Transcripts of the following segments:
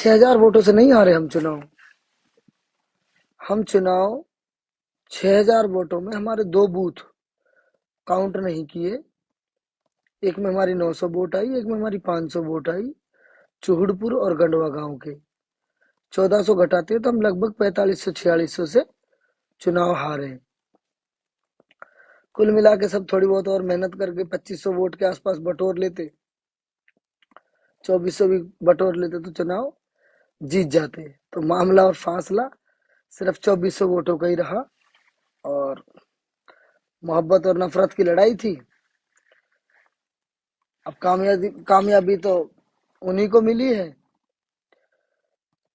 6,000 वोटों से नहीं हारे हम चुनाव। हम चुनाव 6,000 वोटों में हमारे 2 बूथ काउंट नहीं किए। एक में हमारी 900 वोट आई, एक में हमारी 500 वोट आई, चूहड़पुर और गंडवा गांव के। 1400 घटाते तो हम लगभग 4500-4600 से चुनाव हारे। कुल मिला के सब थोड़ी बहुत और मेहनत करके 2500 वोट के आसपास बटोर लेते, 2400 भी बटोर लेते तो चुनाव जीत जाते। तो मामला और फासला सिर्फ 2400 वोटों का ही रहा और मोहब्बत और नफरत की लड़ाई थी। अब कामयाबी तो उन्हीं को मिली है।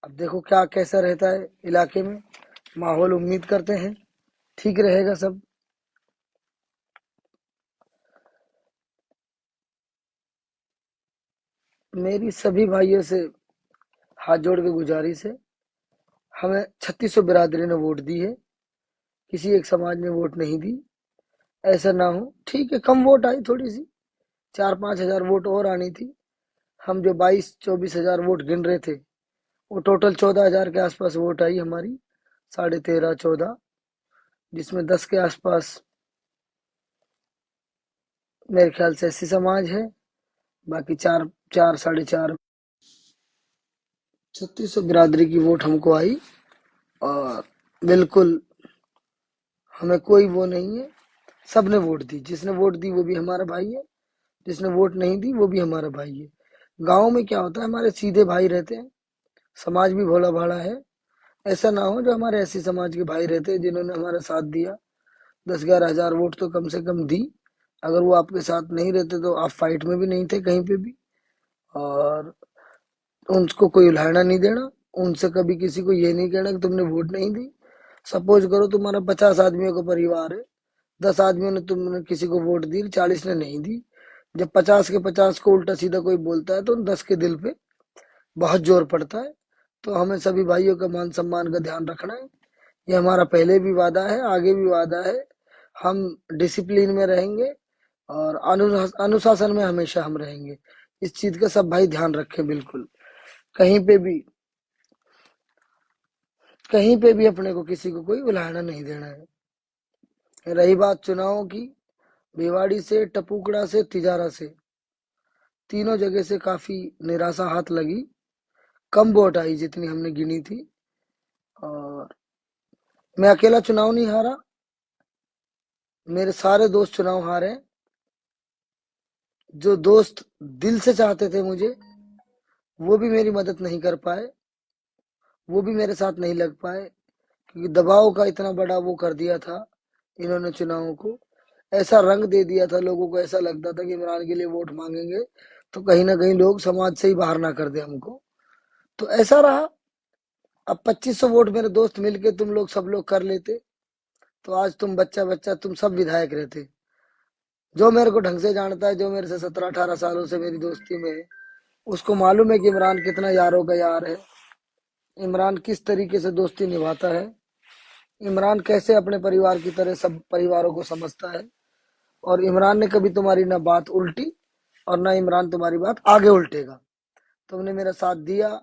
अब देखो क्या कैसा रहता है इलाके में माहौल। उम्मीद करते हैं ठीक रहेगा सब। मेरी सभी भाइयों से हाथ जोड़ के गुजारिश है, हमें 3600 बिरादरी ने वोट दी है, किसी एक समाज ने वोट नहीं दी। ऐसा ना हो, ठीक है कम वोट आई थोड़ी सी, 4-5 हजार वोट और आनी थी। हम जो 22-24 हजार वोट गिन रहे थे वो टोटल 14,000 के आसपास वोट आई हमारी, 13.5-14, जिसमें 10 के आसपास मेरे ख्याल से एससी समाज है, बाकी 4-4.5 3600 बिरादरी की वोट हमको आई। और बिल्कुल हमें कोई वो नहीं है, सबने वोट दी। जिसने वोट दी वो भी हमारा भाई है, जिसने वोट नहीं दी वो भी हमारा भाई है। गांव में क्या होता है, हमारे सीधे भाई रहते हैं, समाज भी भोला भाला है। ऐसा ना हो जो हमारे ऐसी समाज के भाई रहते हैं जिन्होंने हमारा साथ दिया, 10-11 हजार वोट तो कम से कम दी। अगर वो आपके साथ नहीं रहते तो आप फाइट में भी नहीं थे कहीं पे भी। और उनको कोई उल्हाड़ा नहीं देना, उनसे कभी किसी को ये नहीं कहना कि तुमने वोट नहीं दी। सपोज करो तुम्हारा 50 आदमियों का परिवार है, 10 आदमियों ने तुमने किसी को वोट दी, 40 ने नहीं दी। जब 50 के 50 को उल्टा सीधा कोई बोलता है तो उन 10 के दिल पे बहुत जोर पड़ता है। तो हमें सभी भाइयों का मान सम्मान का ध्यान रखना है। ये हमारा पहले भी वादा है, आगे भी वादा है। हम डिसिप्लिन में रहेंगे और अनुशासन में हमेशा हम रहेंगे। इस चीज का सब भाई ध्यान रखें बिल्कुल। कहीं पे भी कहीं पे भी अपने को किसी को कोई उलाहना नहीं देना है। रही बात चुनावों की, भिवाड़ी से, टपुकड़ा से, तिजारा से, तीनों जगह से काफी निराशा हाथ लगी। कम वोट आई जितनी हमने गिनी थी। और मैं अकेला चुनाव नहीं हारा, मेरे सारे दोस्त चुनाव हारे। जो दोस्त दिल से चाहते थे मुझे, वो भी मेरी मदद नहीं कर पाए, वो भी मेरे साथ नहीं लग पाए, क्योंकि दबाव का इतना बड़ा वो कर दिया था इन्होंने चुनावों को। ऐसा रंग दे दिया था लोगों को, ऐसा लगता था कि इमरान के लिए वोट मांगेंगे तो कहीं ना कहीं लोग समाज से ही बाहर ना कर दे हमको। तो ऐसा रहा। अब 2500 वोट मेरे दोस्त मिलके तुम लोग सब लोग कर लेते तो आज तुम बच्चा बच्चा तुम सब विधायक रहते। जो मेरे को ढंग से जानता है, जो मेरे से 17-18 सालों से मेरी दोस्ती में है, उसको मालूम है कि इमरान कितना यारों का यार है, इमरान किस तरीके से दोस्ती निभाता है, इमरान कैसे अपने परिवार की तरह सब परिवारों को समझता है। और इमरान ने कभी तुम्हारी ना बात उल्टी और ना इमरान तुम्हारी बात आगे उल्टेगा। तुमने मेरा साथ दिया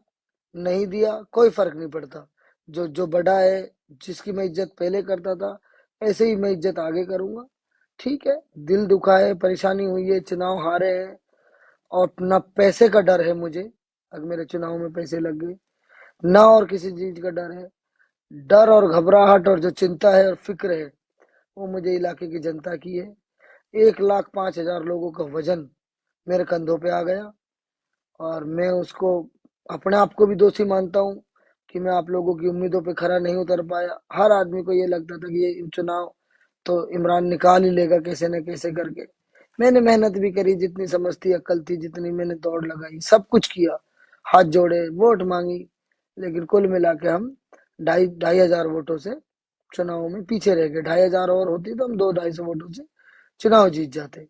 नहीं दिया कोई फर्क नहीं पड़ता। जो जो बड़ा है, जिसकी मैं इज्जत पहले करता था, ऐसे ही मैं इज्जत आगे करूंगा। ठीक है, दिल दुखा है, परेशानी हुई है, चुनाव हारे हैं और ना पैसे का डर है मुझे, अगर मेरे चुनाव में पैसे लग गए, ना और किसी चीज का डर है। डर और घबराहट और जो चिंता है और फिक्र है वो मुझे इलाके की जनता की है। 1,05,000 लोगों का वजन मेरे कंधों पे आ गया और मैं उसको अपने आप को भी दोषी मानता हूँ कि मैं आप लोगों की उम्मीदों पे खरा नहीं उतर पाया। हर आदमी को ये लगता था कि ये चुनाव तो इमरान निकाल ही लेगा कैसे न कैसे करके। मैंने मेहनत भी करी, जितनी समझ थी अक्ल थी, जितनी मैंने दौड़ लगाई, सब कुछ किया, हाथ जोड़े, वोट मांगी, लेकिन कुल मिला के हम 2,500 वोटों से चुनाव में पीछे रह गए। 2,500 और होती तो हम 200-250 वोटों से चुनाव जीत जाते।